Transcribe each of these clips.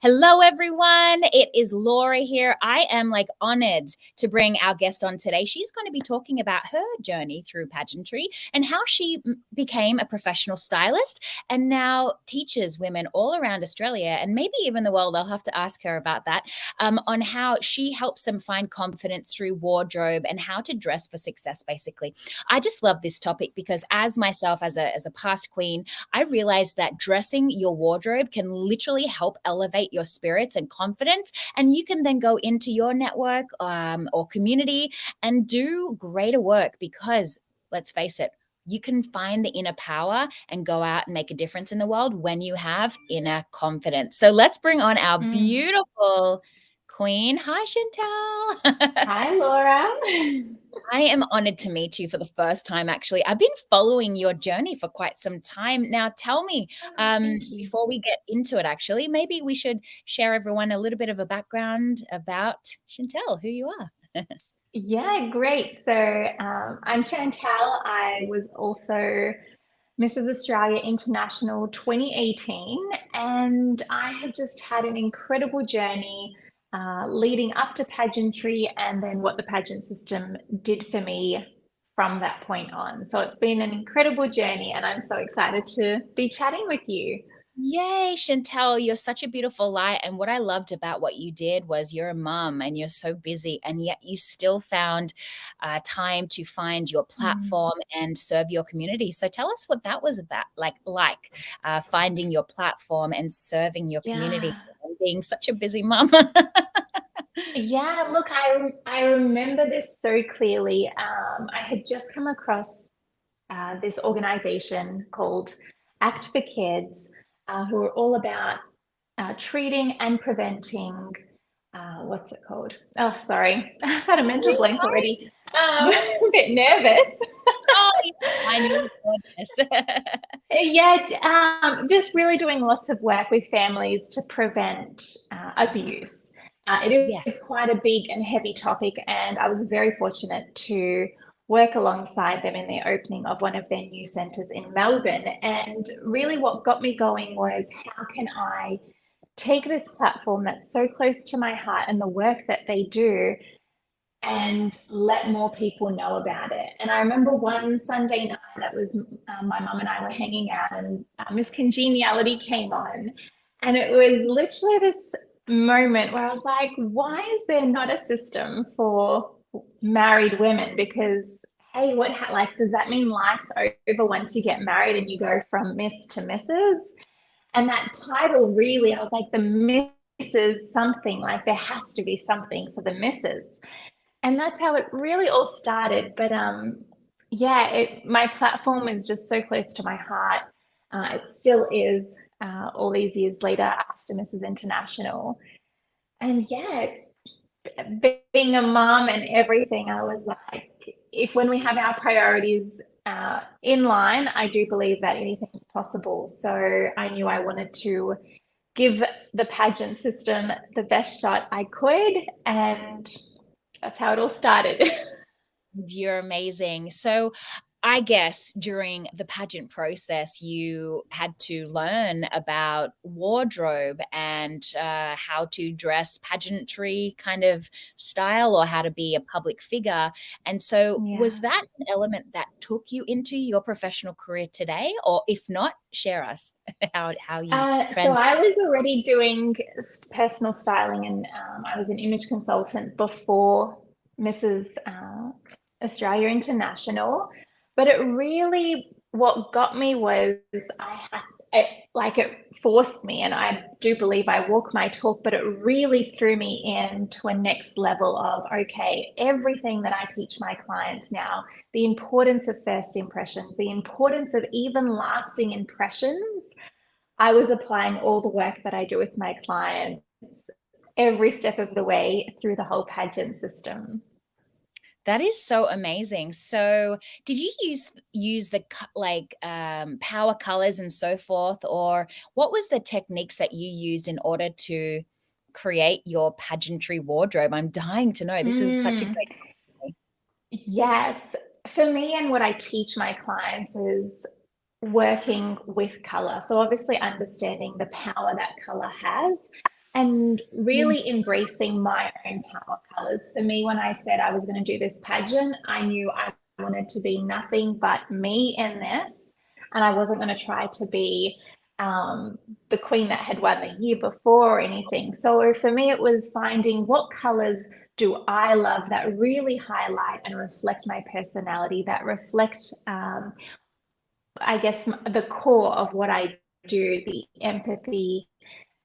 Hello, everyone. It is Laura here. I am honored to bring our guest on today. She's going to be talking about her journey through pageantry and how she became a professional stylist and now teaches women all around Australia and maybe even the world. I'll have to ask her about that, on how she helps them find confidence through wardrobe and how to dress for success, basically. I just love this topic because as myself, as a past queen, I realized that dressing your wardrobe can literally help elevate your spirits and confidence. And you can then go into your network or community and do greater work because, let's face it, you can find the inner power and go out and make a difference in the world when you have inner confidence. So let's bring on our beautiful queen. Hi, Chantel. Hi, Laura. I am honored to meet you for the first time, actually. I've been following your journey for quite some time. Now, tell me, Thank you. before we get into it, actually, maybe we should share everyone a little bit of a background about Chantel, who you are. Yeah, great. So I'm Chantal. I was also Mrs. Australia International 2018, and I have just had an incredible journey leading up to pageantry and then what the pageant system did for me from that point on. So it's been an incredible journey, and I'm so excited to be chatting with you. Yay, Chantel, you're such a beautiful light. And what I loved about what you did was you're a mum and you're so busy, and yet you still found time to find your Mm. platform and serve your community. So tell us what that was about, finding your platform and serving your community Yeah. and being such a busy mum. Yeah, look, I remember this so clearly. I had just come across this organization called Act for Kids, who are all about treating and preventing. What's it called? Oh, sorry, I had a mental blank already. Yeah. A bit nervous. Oh, yeah, I knew this. Yeah, just really doing lots of work with families to prevent abuse. It Yes. is quite a big and heavy topic, and I was very fortunate to work alongside them in the opening of one of their new centres in Melbourne. And really, what got me going was how can I take this platform that's so close to my heart and the work that they do and let more people know about it. And I remember one Sunday night that was my mum and I were hanging out, and Miss Congeniality came on, and it was literally this moment where I was like, why is there not a system for married women? Because hey, like does that mean life's over once you get married and you go from Miss to Mrs.? And that title really, I was like, the Mrs. something, like there has to be something for the Misses, and that's how it really all started. But yeah, my platform is just so close to my heart. It still is all these years later after Mrs. International. And yeah, it's being a mom and everything. I was like, if when we have our priorities in line, I do believe that anything is possible. So I knew I wanted to give the pageant system the best shot I could, and that's how it all started. You're amazing. So, I guess during the pageant process, you had to learn about wardrobe and how to dress pageantry kind of style or how to be a public figure. And so, was that Yes. an element that took you into your professional career today? Or if not, share us how you So trend. I was already doing personal styling, and I was an image consultant before Mrs. Australia International. But it really, what got me was it forced me, and I do believe I walk my talk, but it really threw me into a next level of, okay, everything that I teach my clients now, the importance of first impressions, the importance of even lasting impressions. I was applying all the work that I do with my clients every step of the way through the whole pageant system. That is so amazing. So, did you use the power colors and so forth, or what was the techniques that you used in order to create your pageantry wardrobe? I'm dying to know. This is such a Mm, great. yes, for me, and what I teach my clients is working with color. So, obviously, understanding the power that color has. and Mm. really embracing my own power colors. For me, when I said I was going to do this pageant, I knew I wanted to be nothing but me in this. And I wasn't going to try to be the queen that had won the year before or anything. So for me, it was finding what colors do I love that really highlight and reflect my personality, that reflect, I guess, the core of what I do, the empathy,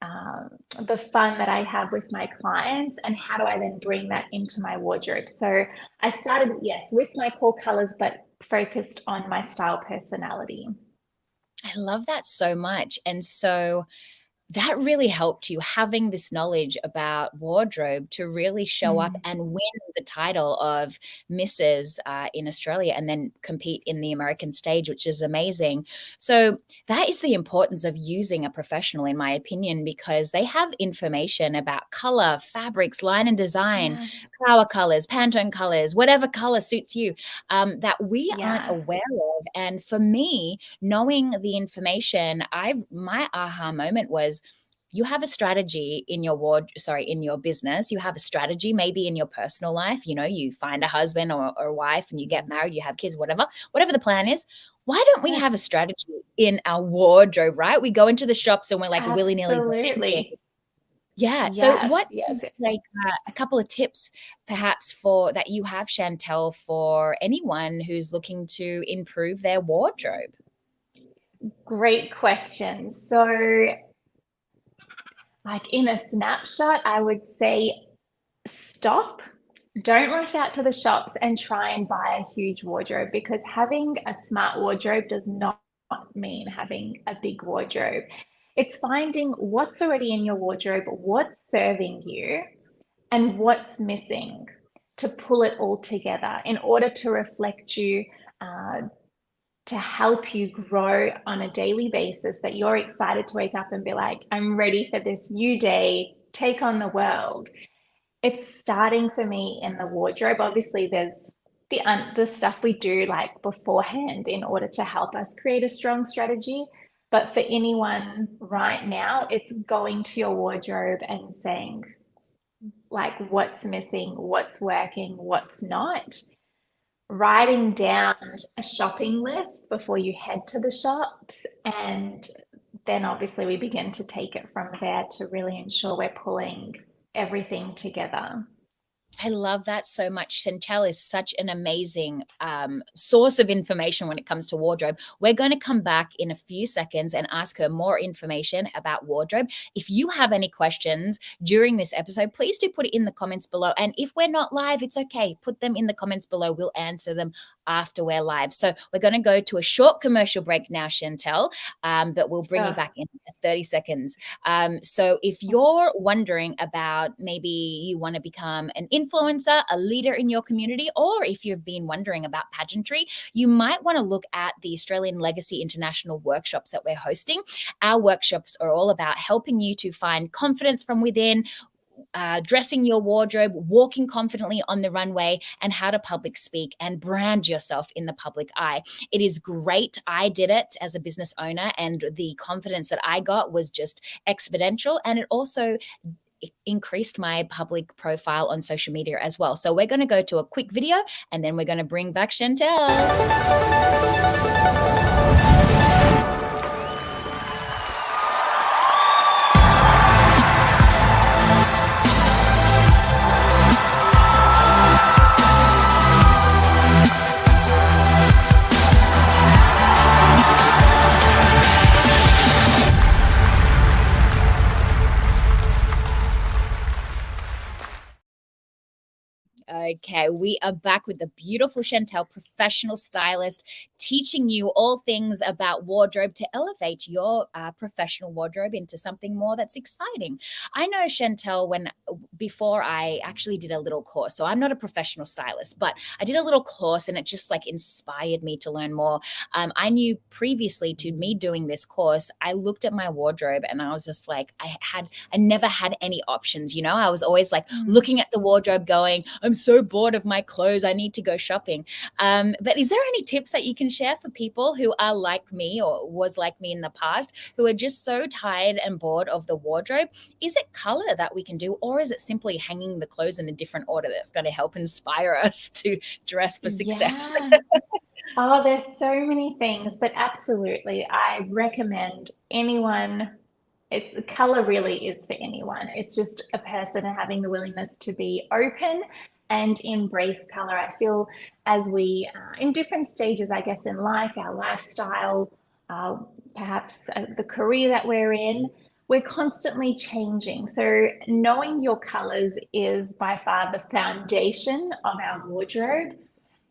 the fun that I have with my clients, and how do I then bring that into my wardrobe. So I started, yes, with my core colors, but focused on my style personality. I love that so much. And so that really helped you having this knowledge about wardrobe to really show up Mm. and win the title of Mrs. In Australia and then compete in the American stage, which is amazing. So that is the importance of using a professional, in my opinion, because they have information about color, fabrics, line and design, Yeah. flower colors, Pantone colors, whatever color suits you, that we aren't Yes. aware of. And for me, knowing the information, my aha moment was you have a strategy in your in your business. You have a strategy maybe in your personal life. You know, you find a husband or a wife and you get married, you have kids, whatever the plan is. Why don't we have a Yes. strategy in our wardrobe, right? We go into the shops and we're like willy-nilly buying Absolutely. things. Yeah. So Yes. what Yes. is Yes. like a couple of tips perhaps for that you have, Chantel, for anyone who's looking to improve their wardrobe? Great question. So, like in a snapshot, I would say stop. Don't rush out to the shops and try and buy a huge wardrobe, because having a smart wardrobe does not mean having a big wardrobe. It's finding what's already in your wardrobe, what's serving you, and what's missing to pull it all together in order to reflect you, uh, to help you grow on a daily basis, that you're excited to wake up and be like, I'm ready for this new day, take on the world. It's starting for me in the wardrobe. Obviously, there's the stuff we do like beforehand in order to help us create a strong strategy. But for anyone right now, it's going to your wardrobe and saying, like, what's missing, what's working, what's not. Writing down a shopping list before you head to the shops. And then obviously we begin to take it from there to really ensure we're pulling everything together. I love that so much. Chantel is such an amazing source of information when it comes to wardrobe. We're going to come back in a few seconds and ask her more information about wardrobe. If you have any questions during this episode, please do put it in the comments below. And if we're not live, it's okay. Put them in the comments below. We'll answer them after we're live. So we're going to go to a short commercial break now, Chantel, but we'll bring you Sure. back in 30 seconds. So if you're wondering about maybe you want to become an influencer, a leader in your community, or if you've been wondering about pageantry, you might want to look at the Australian Legacy International workshops that we're hosting. Our workshops are all about helping you to find confidence from within, dressing your wardrobe, walking confidently on the runway, and how to public speak and brand yourself in the public eye. It is great. I did it as a business owner, and the confidence that I got was just exponential. And it also increased my public profile on social media as well. So we're going to go to a quick video and then we're going to bring back Chantel. Okay, we are back with the beautiful Chantel, professional stylist, teaching you all things about wardrobe to elevate your professional wardrobe into something more that's exciting. I know, Chantel, before I actually did a little course, so I'm not a professional stylist, but I did a little course and it just like inspired me to learn more. I knew previously to me doing this course, I looked at my wardrobe and I was just like, I never had any options, you know. I was always like looking at the wardrobe going, I'm so so bored of my clothes. I need to go shopping. But is there any tips that you can share for people who are like me or was like me in the past, who are just so tired and bored of the wardrobe? Is it color that we can do, or is it simply hanging the clothes in a different order that's going to help inspire us to dress for success? Yeah. Oh, there's so many things, but absolutely, I recommend anyone. Color really is for anyone. It's just a person having the willingness to be open and embrace color. I feel as we, in different stages, I guess, in life, our lifestyle, uh, perhaps the career that we're constantly changing. So knowing your colors is by far the foundation of our wardrobe.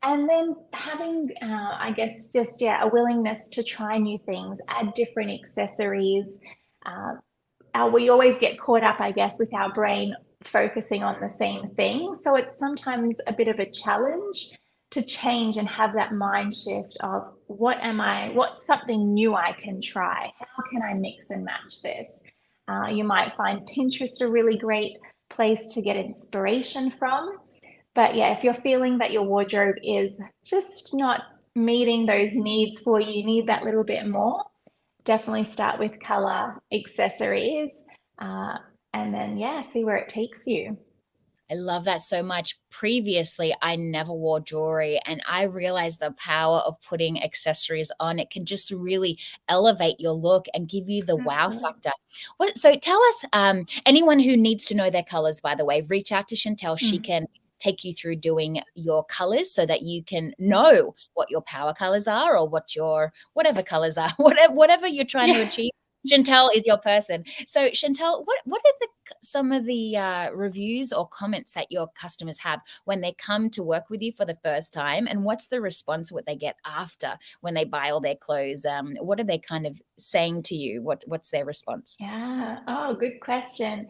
And then having, I guess, just, yeah, a willingness to try new things, add different accessories. Uh, we always get caught up, I guess, with our brain focusing on the same thing. So it's sometimes a bit of a challenge to change and have that mind shift of what's something new I can try? How can I mix and match this? You might find Pinterest a really great place to get inspiration from. But yeah, if you're feeling that your wardrobe is just not meeting those needs for you, you need that little bit more, definitely start with color, accessories, uh, and then, yeah, see where it takes you. I love that so much. Previously, I never wore jewelry, and I realized the power of putting accessories on. It can just really elevate your look and give you the wow Absolutely. factor. So tell us, anyone who needs to know their colors, by the way, reach out to Chantel. She Mm. can take you through doing your colors so that you can know what your power colors are, or what your whatever colors are, whatever you're trying to Yeah. achieve. Chantel is your person. So Chantel, what are some of the reviews or comments that your customers have when they come to work with you for the first time, and what's the response, what they get after when they buy all their clothes? What are they kind of saying to you? What's their response? Yeah. Oh, good question.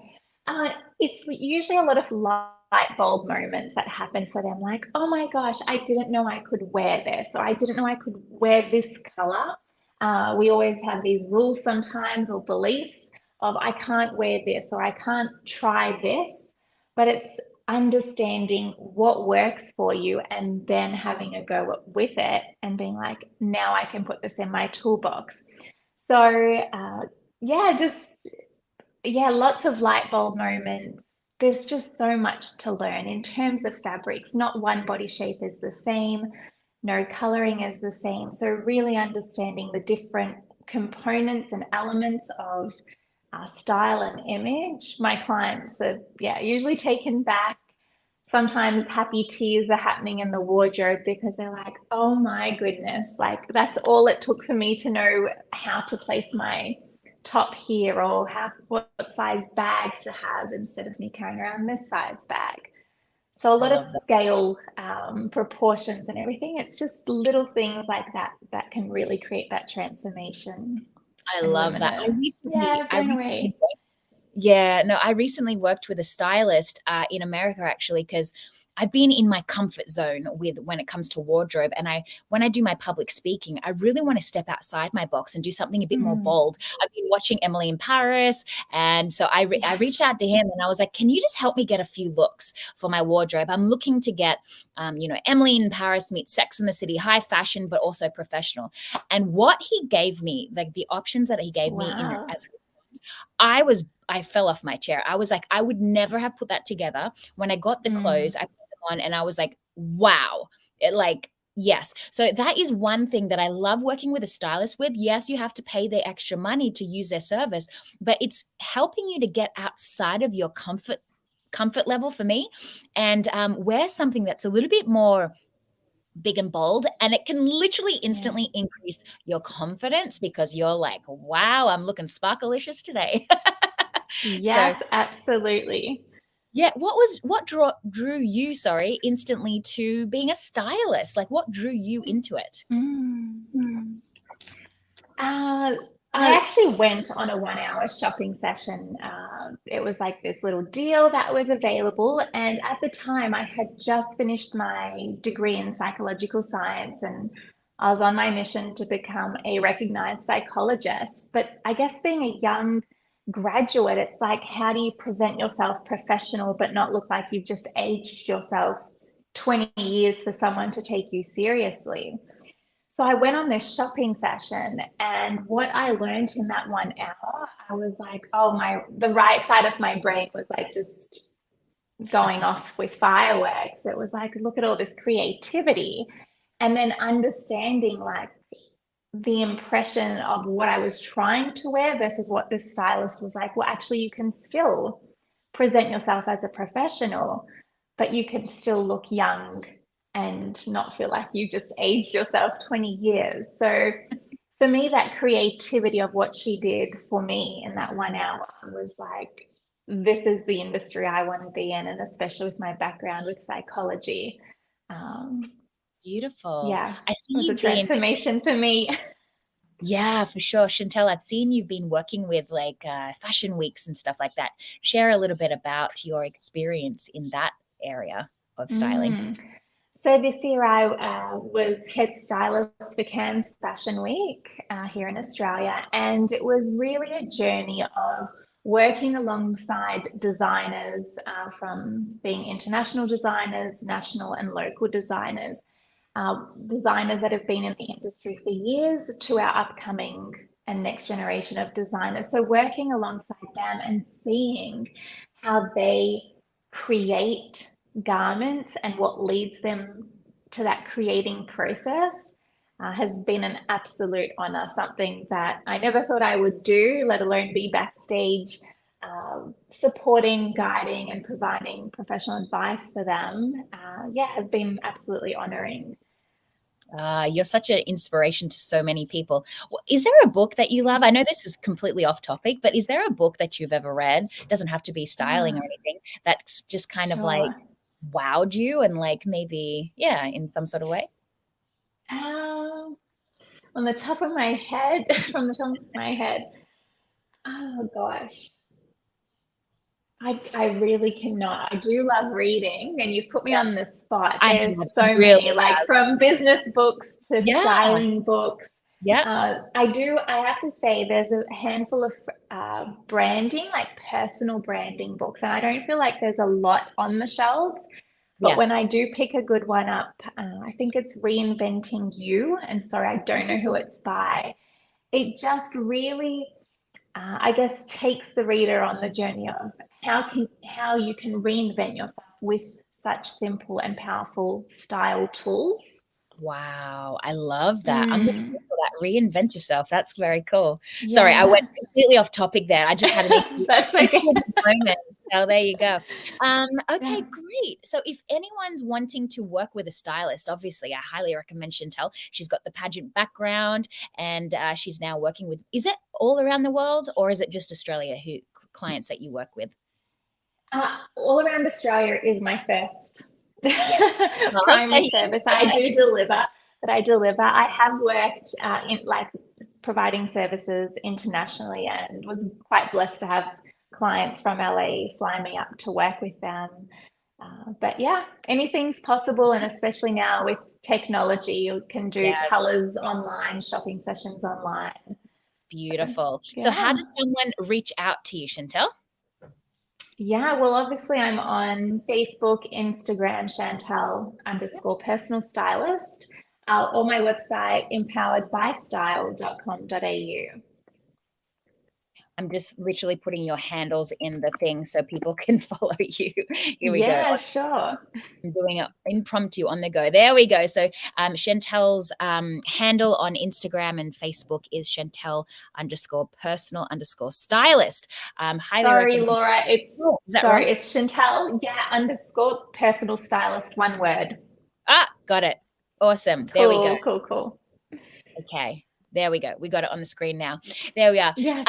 It's usually a lot of light bulb moments that happen for them, like, oh my gosh, I didn't know I could wear this, or I didn't know I could wear this color. We always have these rules sometimes or beliefs of I can't wear this or I can't try this, but it's understanding what works for you and then having a go with it and being like, now I can put this in my toolbox. So, yeah, just, yeah, lots of light bulb moments. There's just so much to learn in terms of fabrics. Not one body shape is the same, no coloring is the same. So, really understanding the different components and elements of style and image. My clients are, yeah, usually taken back. Sometimes happy tears are happening in the wardrobe because they're like, oh my goodness, like that's all it took for me to know how to place my top here, or what size bag to have instead of me carrying around this size bag. So a I lot of love that. scale, proportions and everything. It's just little things like that that can really create that transformation. I And love women that. are, yeah, I blown recently away. Yeah, no, I recently worked with a stylist in America, actually, because I've been in my comfort zone with when it comes to wardrobe. And when I do my public speaking, I really want to step outside my box and do something a bit more Mm, bold. I've been watching Emily in Paris, and so I yes. reached out to him and I was like, "Can you just help me get a few looks for my wardrobe? I'm looking to get, Emily in Paris meets Sex in the City, high fashion but also professional." And what he gave me, like the options that he gave me in Wow. as I fell off my chair. I was like, I would never have put that together. When I got the Mm, clothes, I put them on and I was like, wow. Yes. So that is one thing that I love working with a stylist with. Yes, you have to pay the extra money to use their service, but it's helping you to get outside of your comfort level for me, and wear something that's a little bit more big and bold, and it can literally yeah. instantly increase your confidence because you're like, wow, I'm looking sparkalicious today. So Yes, absolutely. yeah, what drew you, sorry, instantly to being a stylist? Like what drew you into it? Mm. Uh, I actually went on a 1 hour shopping session. It was like this little deal that was available. And at the time, I had just finished my degree in psychological science and I was on my mission to become a recognized psychologist. But I guess being a young graduate, it's like, how do you present yourself professional but not look like you've just aged yourself 20 years for someone to take you seriously. So I went on this shopping session, and what I learned in that 1 hour, I was like, oh my, the right side of my brain was like just going off with fireworks. It was like, look at all this creativity. And then understanding like the impression of what I was trying to wear versus what the stylist was like, well, actually, you can still present yourself as a professional, but you can still look young and not feel like you just aged yourself 20 years. So for me, that creativity of what she did for me in that 1 hour was like, this is the industry I want to be in, and especially with my background with psychology. Um, Beautiful. yeah, I see it was a you've been, transformation for me. yeah, for sure. Chantel, I've seen you've been working with like fashion weeks and stuff like that. Share a little bit about your experience in that area of styling. Mm. So this year I was head stylist for Cairns Fashion Week here in Australia, and it was really a journey of working alongside designers from being international designers, national and local designers, designers that have been in the industry for years to our upcoming and next generation of designers. So working alongside them and seeing how they create garments and what leads them to that creating process has been an absolute honor, something that I never thought I would do, let alone be backstage, supporting, guiding, and providing professional advice for them. Yeah, has been absolutely honoring. You're such an inspiration to so many people. Is there a book that you love? I know this is completely off topic, but is there a book that you've ever read? It doesn't have to be styling or anything, that's just kind of like Sure. wowed you and like maybe, yeah, in some sort of way? Um, on the top of my head, from the top of my head, oh gosh. I really cannot. I do love reading, and you've put me Yeah, on the spot. I have, There's so many, really like have. from business books to Yeah, styling books. yeah, I have to say, there's a handful of branding, like personal branding books, and I don't feel like there's a lot on the shelves. But yeah. when I do pick a good one up, I think it's Reinventing You. And sorry, I don't know who it's by. It just really I guess takes the reader on the journey of how you can reinvent yourself with such simple and powerful style tools. Wow, I love that. I'm gonna Mm, Google that. Reinvent yourself. That's very cool. Sorry, I went yeah, completely off topic there. I just had an that's okay. intuitive moment. So there you go. Yeah. Okay, great. So if anyone's wanting to work with a stylist, obviously I highly recommend Chantel. She's got the pageant background and she's now working with, is it all around the world or is it just Australia who clients that you work with? All around Australia is my first Yeah. Oh, primary okay. service. I deliver. I have worked in like providing services internationally and was quite blessed to have clients from LA fly me up to work with them. But yeah, anything's possible. And especially now with technology, you can do Yeah. colors online, shopping sessions online. So, Beautiful. So how yeah. does someone reach out to you, Chantel? Yeah, well, obviously I'm on Facebook, Instagram, Chantel underscore personal stylist, or my website, empoweredbystyle.com.au. I'm just literally putting your handles in the thing so people can follow you. Here we go. Yeah, sure. I'm doing it impromptu on the go. There we go. So Chantel's handle on Instagram and Facebook is Chantel underscore personal underscore stylist. Highly Sorry, recommend. Laura. Oh, is that wrong? Sorry, it's Chantel. Yeah, underscore personal stylist, one word. Ah, got it. Awesome. There we go. Cool, cool, cool. Okay. There we go. We got it on the screen now. There we are. Yes.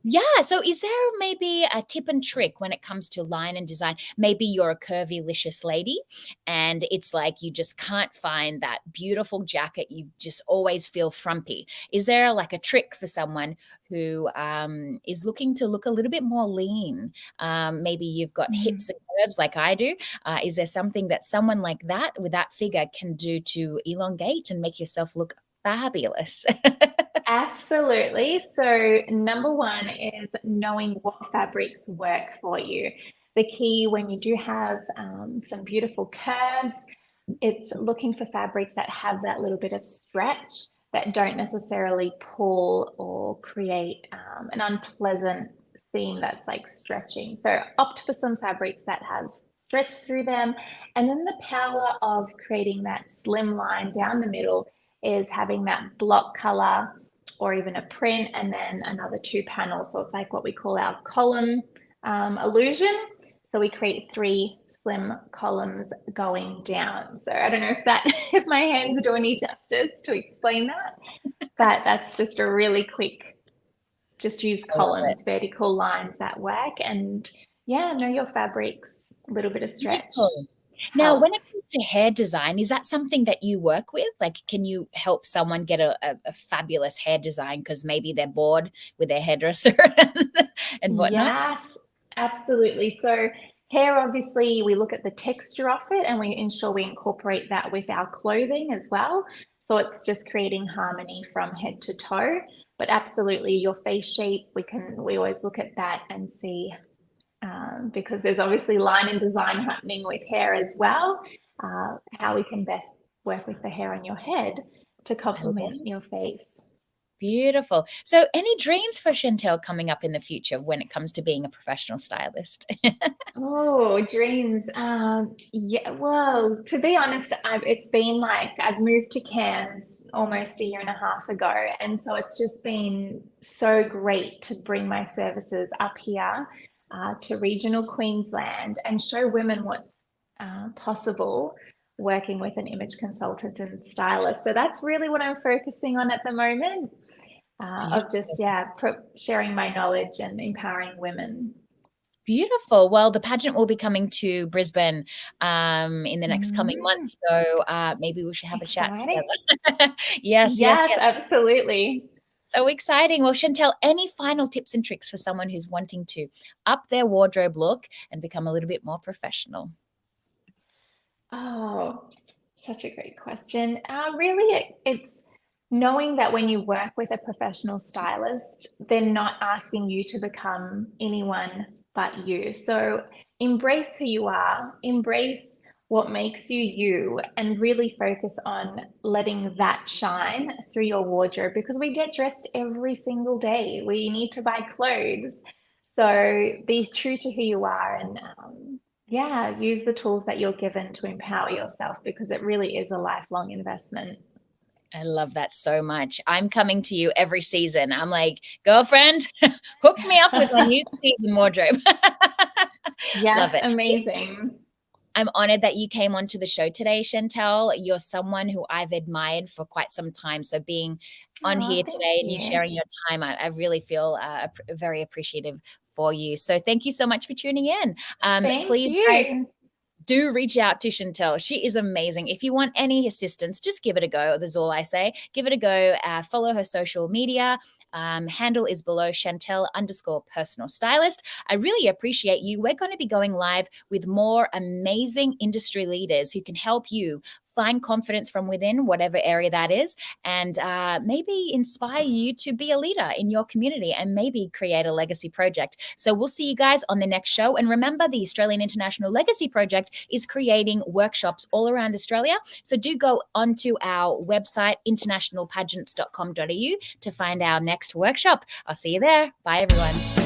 Yeah. So, is there maybe a tip and trick when it comes to line and design? Maybe you're a curvy, licious lady, and it's like you just can't find that beautiful jacket. You just always feel frumpy. Is there like a trick for someone who is looking to look a little bit more lean? Maybe you've got Mm. hips and curves like I do. Is there something that someone like that with that figure can do to elongate and make yourself look fabulous? Absolutely. So, number one is knowing what fabrics work for you. The key when you do have some beautiful curves, it's looking for fabrics that have that little bit of stretch, that don't necessarily pull or create an unpleasant seam that's like stretching. So opt for some fabrics that have stretch through them. And then the power of creating that slim line down the middle is having that block color or even a print and then another two panels. So it's like what we call our column illusion. So we create three slim columns going down. So I don't know if that, if my hands do any justice to explain that, but that's just a really quick, just use columns, vertical lines that work. And yeah, know your fabrics, a little bit of stretch. Beautiful. Now, when it comes to hair design, is that something that you work with? Like, can you help someone get a fabulous hair design because maybe they're bored with their hairdresser and whatnot? Yes, absolutely. So hair, obviously, we look at the texture of it and we ensure we incorporate that with our clothing as well. So it's just creating harmony from head to toe. But absolutely, your face shape, we always look at that and see, because there's obviously line and design happening with hair as well, how we can best work with the hair on your head to complement your face. Beautiful. So any dreams for Chantel coming up in the future when it comes to being a professional stylist? Oh, dreams. Yeah, well, to be honest, it's been like I've moved to Cairns almost a year and a half ago. And so it's just been so great to bring my services up here to regional Queensland and show women what's possible working with an image consultant and stylist. So that's really what I'm focusing on at the moment, of just, yeah, sharing my knowledge and empowering women. Beautiful. Well, the pageant will be coming to Brisbane in the next coming months. So maybe we should have a chat Exciting. together. Yes, yes, Yes, yes. absolutely. So exciting. Well, Chantel, any final tips and tricks for someone who's wanting to up their wardrobe look and become a little bit more professional? Oh, such a great question. Really, it's knowing that when you work with a professional stylist, they're not asking you to become anyone but you. So embrace who you are, embrace what makes you you, and really focus on letting that shine through your wardrobe because we get dressed every single day. We need to buy clothes. So be true to who you are and yeah, use the tools that you're given to empower yourself because it really is a lifelong investment. I love that so much. I'm coming to you every season. I'm like, girlfriend, hook me up with my new season wardrobe. Love Yes, it. amazing. I'm honored that you came onto the show today, Chantel. You're someone who I've admired for quite some time. So being on Oh, here thank today and you you. sharing your time, I really feel very appreciative for you. So thank you so much for tuning in. Thank Please, guys, you. do reach out to Chantel. She is amazing. If you want any assistance, just give it a go. That's all I say. Give it a go. Follow her social media. Handle is below Chantel_personal stylist. I really appreciate you. We're going to be going live with more amazing industry leaders who can help you find confidence from within, whatever area that is, and maybe inspire you to be a leader in your community and maybe create a legacy project. So we'll see you guys on the next show. And remember, the Australian International Legacy Project is creating workshops all around Australia. So do go onto our website, internationalpageants.com.au, to find our next workshop. I'll see you there. Bye, everyone.